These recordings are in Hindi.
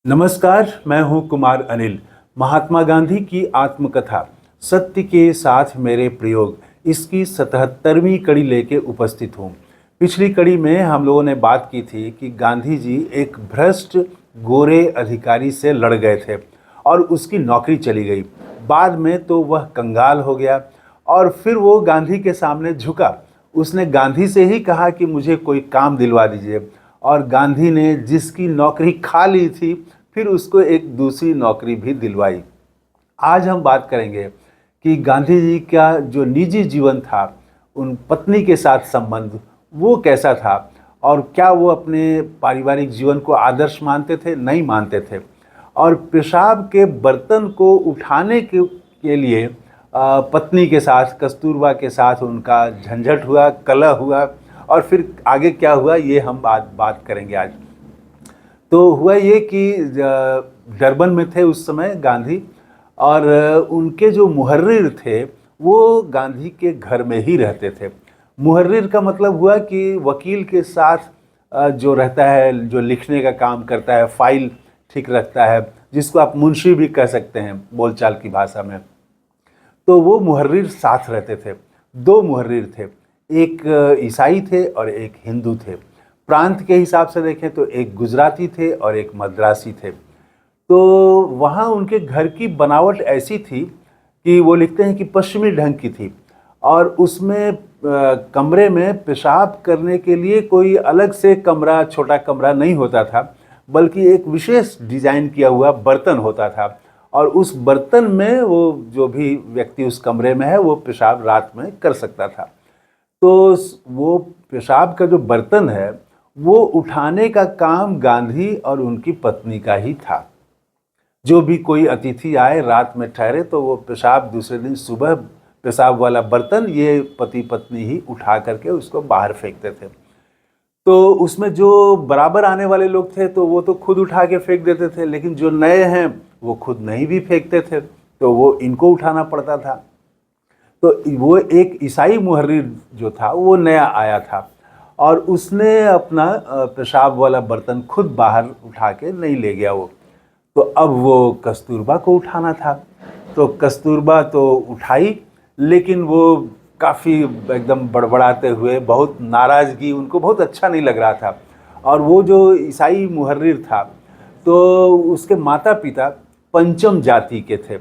नमस्कार, मैं हूं कुमार अनिल। महात्मा गांधी की आत्मकथा सत्य के साथ मेरे प्रयोग, इसकी 77वीं कड़ी लेके उपस्थित हूं। पिछली कड़ी में हम लोगों ने बात की थी कि गांधी जी एक भ्रष्ट गोरे अधिकारी से लड़ गए थे और उसकी नौकरी चली गई। बाद में तो वह कंगाल हो गया और फिर वो गांधी के सामने झुका। उसने गांधी से ही कहा कि मुझे कोई काम दिलवा दीजिए, और गांधी ने जिसकी नौकरी खा ली थी फिर उसको एक दूसरी नौकरी भी दिलवाई। आज हम बात करेंगे कि गांधी जी का जो निजी जीवन था, उन पत्नी के साथ संबंध वो कैसा था, और क्या वो अपने पारिवारिक जीवन को आदर्श मानते थे, नहीं मानते थे। और पेशाब के बर्तन को उठाने के लिए पत्नी के साथ, कस्तूरबा के साथ उनका झंझट हुआ, कलह हुआ, और फिर आगे क्या हुआ ये हम बात करेंगे आज। तो हुआ ये कि डरबन में थे उस समय गांधी, और उनके जो मुहर्रिर थे वो गांधी के घर में ही रहते थे। मुहर्रिर का मतलब हुआ कि वकील के साथ जो रहता है, जो लिखने का काम करता है, फाइल ठीक रखता है, जिसको आप मुंशी भी कह सकते हैं बोलचाल की भाषा में। तो वो मुहर्रिर साथ रहते थे। दो मुहर्रिर थे, एक ईसाई थे और एक हिंदू थे। प्रांत के हिसाब से देखें तो एक गुजराती थे और एक मद्रासी थे। तो वहाँ उनके घर की बनावट ऐसी थी कि वो लिखते हैं कि पश्चिमी ढंग की थी, और उसमें कमरे में पेशाब करने के लिए कोई अलग से कमरा, छोटा कमरा नहीं होता था, बल्कि एक विशेष डिजाइन किया हुआ बर्तन होता था, और उस बर्तन में वो जो भी व्यक्ति उस कमरे में है वो पेशाब रात में कर सकता था। तो वो पेशाब का जो बर्तन है वो उठाने का काम गांधी और उनकी पत्नी का ही था। जो भी कोई अतिथि आए, रात में ठहरे, तो वो पेशाब दूसरे दिन सुबह, पेशाब वाला बर्तन ये पति पत्नी ही उठा करके उसको बाहर फेंकते थे। तो उसमें जो बराबर आने वाले लोग थे तो वो तो खुद उठा के फेंक देते थे, लेकिन जो नए हैं वो खुद नहीं भी फेंकते थे, तो वो इनको उठाना पड़ता था। तो वो एक ईसाई मुहर्रिर जो था वो नया आया था, और उसने अपना पेशाब वाला बर्तन खुद बाहर उठा के नहीं ले गया वो। तो अब वो कस्तूरबा को उठाना था। तो कस्तूरबा तो उठाई, लेकिन वो काफ़ी एकदम बड़बड़ाते हुए, बहुत नाराज़गी, उनको बहुत अच्छा नहीं लग रहा था। और वो जो ईसाई मुहर्रिर था, तो उसके माता पिता पंचम जाति के थे।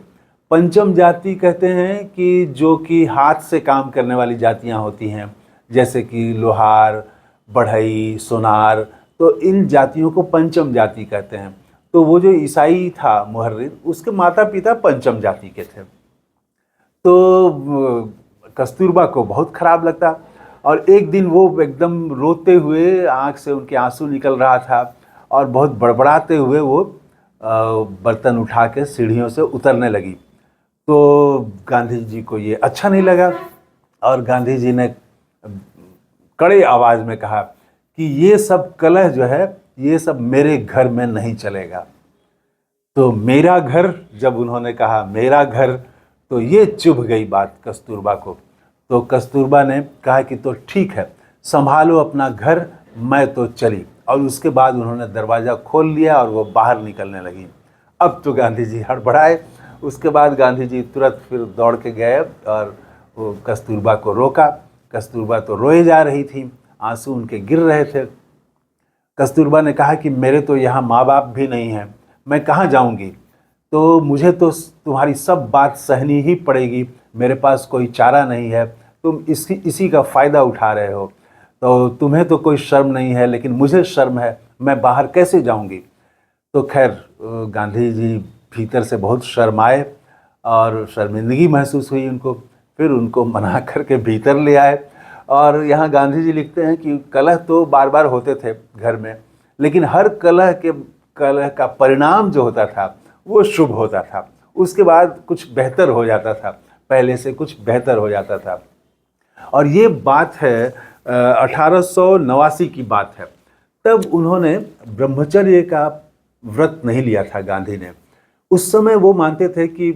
पंचम जाति कहते हैं कि जो कि हाथ से काम करने वाली जातियां होती हैं, जैसे कि लोहार, बढ़ई, सोनार, तो इन जातियों को पंचम जाति कहते हैं। तो वो जो ईसाई था मुहर्रिर, उसके माता पिता पंचम जाति के थे। तो कस्तूरबा को बहुत खराब लगता, और एक दिन वो एकदम रोते हुए, आंख से उनके आंसू निकल रहा था, और बहुत बड़बड़ाते हुए वो बर्तन उठा के सीढ़ियों से उतरने लगी। तो गांधी जी को ये अच्छा नहीं लगा, और गांधी जी ने कड़े आवाज़ में कहा कि ये सब कलह जो है ये सब मेरे घर में नहीं चलेगा। तो मेरा घर, जब उन्होंने कहा मेरा घर, तो ये चुभ गई बात कस्तूरबा को। तो कस्तूरबा ने कहा कि तो ठीक है, संभालो अपना घर, मैं तो चली। और उसके बाद उन्होंने दरवाज़ा खोल लिया और वो बाहर निकलने लगी। अब तो गांधी जी हड़बड़ाए। उसके बाद गांधी जी तुरंत फिर दौड़ के गए और वो कस्तूरबा को रोका। कस्तूरबा तो रोए जा रही थी, आंसू उनके गिर रहे थे। कस्तूरबा ने कहा कि मेरे तो यहाँ माँ बाप भी नहीं हैं, मैं कहाँ जाऊँगी, तो मुझे तो तुम्हारी सब बात सहनी ही पड़ेगी, मेरे पास कोई चारा नहीं है, तुम इसी का फ़ायदा उठा रहे हो, तो तुम्हें तो कोई शर्म नहीं है, लेकिन मुझे शर्म है, मैं बाहर कैसे जाऊँगी। तो खैर गांधी जी भीतर से बहुत शर्माए और शर्मिंदगी महसूस हुई उनको। फिर उनको मना करके भीतर ले आए। और यहाँ गांधी जी लिखते हैं कि कलह तो बार बार होते थे घर में, लेकिन हर कलह का परिणाम जो होता था वो शुभ होता था। उसके बाद कुछ बेहतर हो जाता था, पहले से कुछ बेहतर हो जाता था। और ये बात है 1889 की बात है। तब उन्होंने ब्रह्मचर्य का व्रत नहीं लिया था गांधी ने। उस समय वो मानते थे कि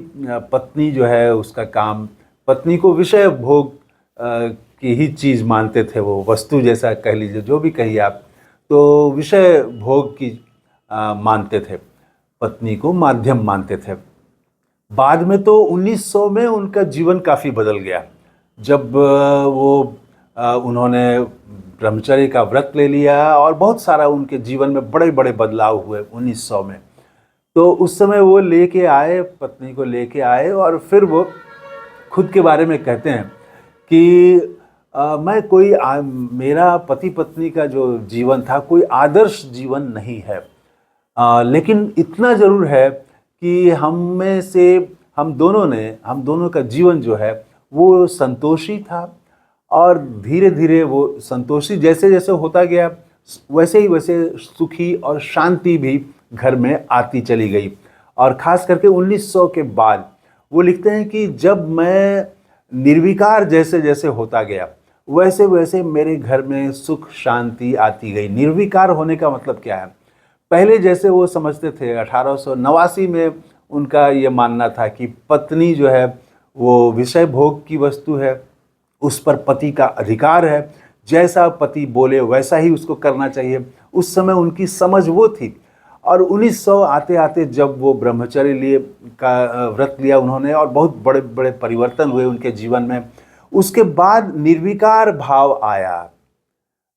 पत्नी जो है उसका काम, पत्नी को विषय भोग की ही चीज़ मानते थे, वो वस्तु जैसा कह लीजिए, जो भी कहिए आप, तो विषय भोग की मानते थे। पत्नी को माध्यम मानते थे। बाद में तो 1900 में उनका जीवन काफ़ी बदल गया, जब उन्होंने ब्रह्मचर्य का व्रत ले लिया और बहुत सारा उनके जीवन में बड़े बड़े बदलाव हुए 1900 में। तो उस समय वो लेके आए, पत्नी को लेके आए, और फिर वो खुद के बारे में कहते हैं कि मैं कोई मेरा पति पत्नी का जो जीवन था कोई आदर्श जीवन नहीं है, लेकिन इतना ज़रूर है कि हम दोनों का जीवन जो है वो संतोषी था, और धीरे धीरे वो संतोषी जैसे जैसे होता गया वैसे ही वैसे सुखी और शांति भी घर में आती चली गई। और ख़ास करके 1900 के बाद वो लिखते हैं कि जब मैं निर्विकार जैसे जैसे होता गया वैसे वैसे मेरे घर में सुख शांति आती गई। निर्विकार होने का मतलब क्या है? पहले जैसे वो समझते थे, 1889 में उनका ये मानना था कि पत्नी जो है वो विषय भोग की वस्तु है, उस पर पति का अधिकार है, जैसा पति बोले वैसा ही उसको करना चाहिए। उस समय उनकी समझ वो थी। और 1900 आते आते जब वो ब्रह्मचर्य का व्रत लिया उन्होंने, और बहुत बड़े बड़े परिवर्तन हुए उनके जीवन में। उसके बाद निर्विकार भाव आया।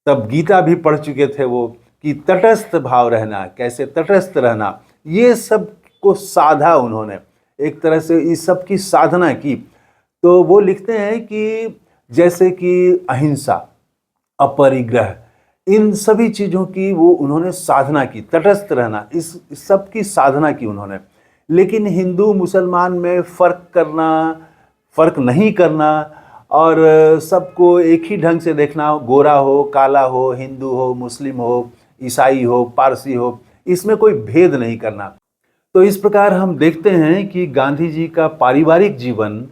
तब गीता भी पढ़ चुके थे वो, कि तटस्थ भाव रहना, कैसे तटस्थ रहना, ये सब को साधा उन्होंने, एक तरह से इस सब की साधना की। तो वो लिखते हैं कि जैसे कि अहिंसा, अपरिग्रह, इन सभी चीज़ों की वो उन्होंने साधना की, तटस्थ रहना, इस सब की साधना की उन्होंने। लेकिन हिंदू मुसलमान में फ़र्क नहीं करना, और सबको एक ही ढंग से देखना, गोरा हो, काला हो, हिंदू हो, मुस्लिम हो, ईसाई हो, पारसी हो, इसमें कोई भेद नहीं करना। तो इस प्रकार हम देखते हैं कि गांधी जी का पारिवारिक जीवन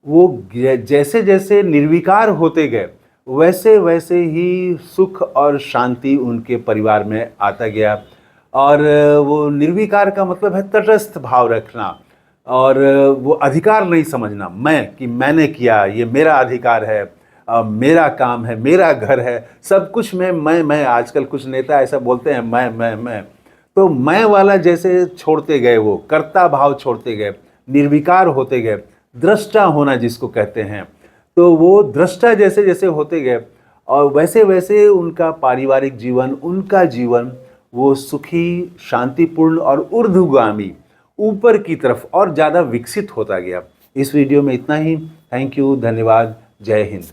वो जैसे जैसे निर्विकार होते गए वैसे वैसे ही सुख और शांति उनके परिवार में आता गया। और वो निर्विकार का मतलब है तटस्थ भाव रखना, और वो अधिकार नहीं समझना, कि मैंने किया, ये मेरा अधिकार है, मेरा काम है, मेरा घर है, सब कुछ मैं। आजकल कुछ नेता ऐसा बोलते हैं, मैं। तो मैं वाला जैसे छोड़ते गए, वो कर्ता भाव छोड़ते गए, निर्विकार होते गए, दृष्टा होना जिसको कहते हैं, तो वो दृष्टा जैसे जैसे होते गए, और वैसे वैसे उनका पारिवारिक जीवन, उनका जीवन वो सुखी, शांतिपूर्ण और ऊर्ध्वगामी, ऊपर की तरफ और ज़्यादा विकसित होता गया। इस वीडियो में इतना ही। थैंक यू, धन्यवाद, जय हिंद।